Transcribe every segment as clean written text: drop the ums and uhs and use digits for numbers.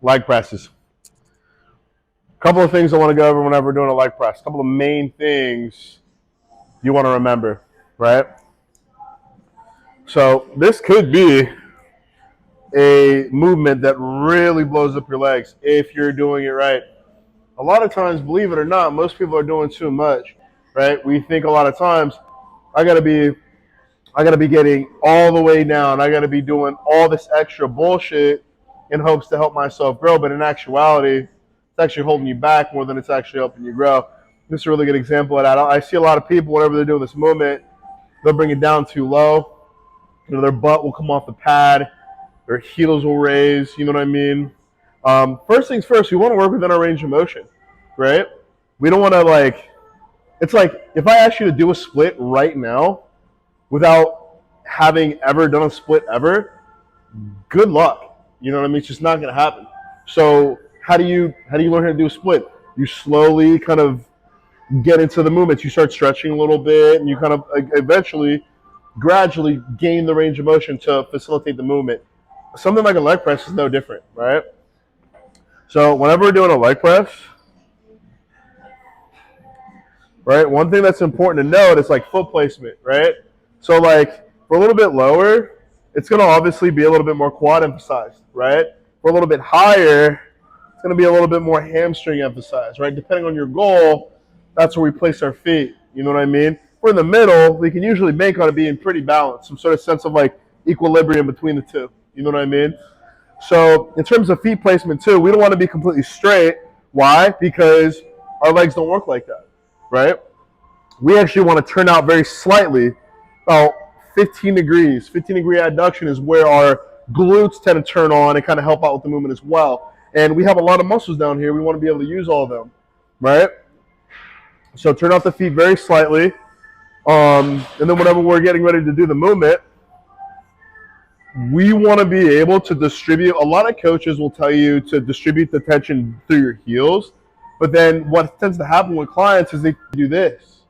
leg presses. A couple of things I want to go over whenever we're doing a leg press. A couple of main things you want to remember, right? So this could be a movement that really blows up your legs if you're doing it right. A lot of times, believe it or not, most people are doing too much, right? We think a lot of times, I gotta be getting all the way down. I gotta be doing all this extra bullshit in hopes to help myself grow. But in actuality, it's actually holding you back more than it's actually helping you grow. This is a really good example of that. I see a lot of people whenever they're doing this movement, they'll bring it down too low. Their butt will come off the pad, their heels will raise. You know what I mean? First things first, we want to work within our range of motion, right? We don't want to it's like if I ask you to do a split right now without having ever done a split ever, good luck. You know what I mean? It's just not going to happen. So how do you learn how to do a split? You slowly kind of get into the movements. You start stretching a little bit, and you kind of eventually, gradually gain the range of motion to facilitate the movement. Something like a leg press is no different, right? So whenever we're doing a leg press, right, one thing that's important to note is like foot placement, right? So like for a little bit lower, it's going to obviously be a little bit more quad emphasized, right? For a little bit higher, it's going to be a little bit more hamstring emphasized, right? Depending on your goal, that's where we place our feet. You know what I mean? If we're in the middle, we can usually bank on it being pretty balanced, some sort of sense of like equilibrium between the two. You know what I mean? So in terms of feet placement too, we don't want to be completely straight. Why? Because our legs don't work like that, right? We actually want to turn out very slightly, about 15 degrees. 15-degree adduction is where our glutes tend to turn on and kind of help out with the movement as well. And we have a lot of muscles down here. We want to be able to use all of them, right? So turn out the feet very slightly. And then whenever we're getting ready to do the movement, we want to be able to distribute. A lot of coaches will tell you to distribute the tension through your heels. But then what tends to happen with clients is they do this.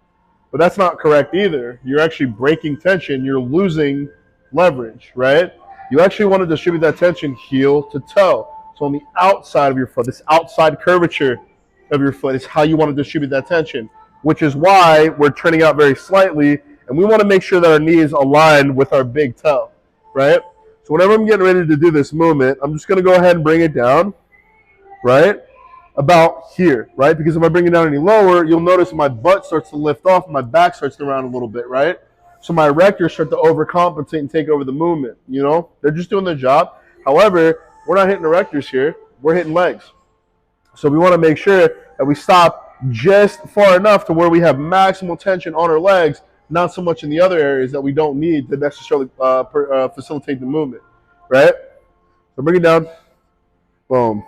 But that's not correct either. You're actually breaking tension. You're losing leverage, right? You actually want to distribute that tension heel to toe. So on the outside of your foot, this outside curvature of your foot is how you want to distribute that tension, which is why we're turning out very slightly, and we want to make sure that our knees align with our big toe, right? So whenever I'm getting ready to do this movement, I'm just going to go ahead and bring it down, right? About here, right? Because if I bring it down any lower, you'll notice my butt starts to lift off and my back starts to round a little bit, right? So my erectors start to overcompensate and take over the movement, you know? They're just doing their job. However, we're not hitting erectors here. We're hitting legs. So we want to make sure that we stop just far enough to where we have maximal tension on our legs, not so much in the other areas that we don't need to necessarily facilitate the movement, right? So bring it down. Boom.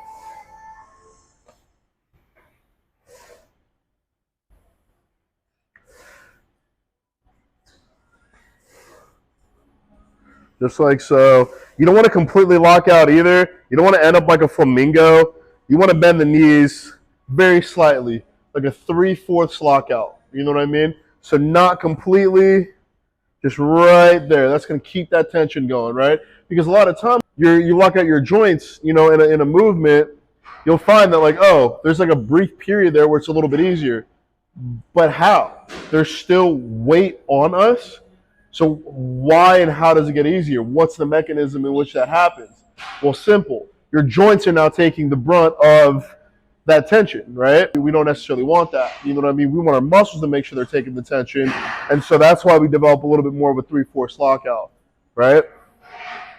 Just like so. You don't want to completely lock out either. You don't want to end up like a flamingo. You want to bend the knees very slightly, like a 3/4 lockout. You know what I mean? So not completely, just right there. That's going to keep that tension going, right? Because a lot of times you lock out your joints, you know, in a movement, you'll find that like, oh, there's like a brief period there where it's a little bit easier. But how? There's still weight on us. So why and how does it get easier? What's the mechanism in which that happens? Well, simple. Your joints are now taking the brunt of that tension, right? We don't necessarily want that. You know what I mean? We want our muscles to make sure they're taking the tension. And so that's why we develop a little bit more of a 3/4 lockout, right?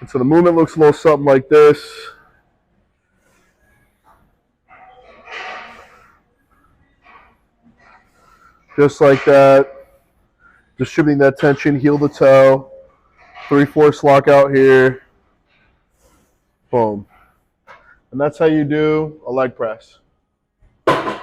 And so the movement looks a little something like this. Just like that. Distributing that tension, heel to toe, 3/4 lockout here, boom. And that's how you do a leg press.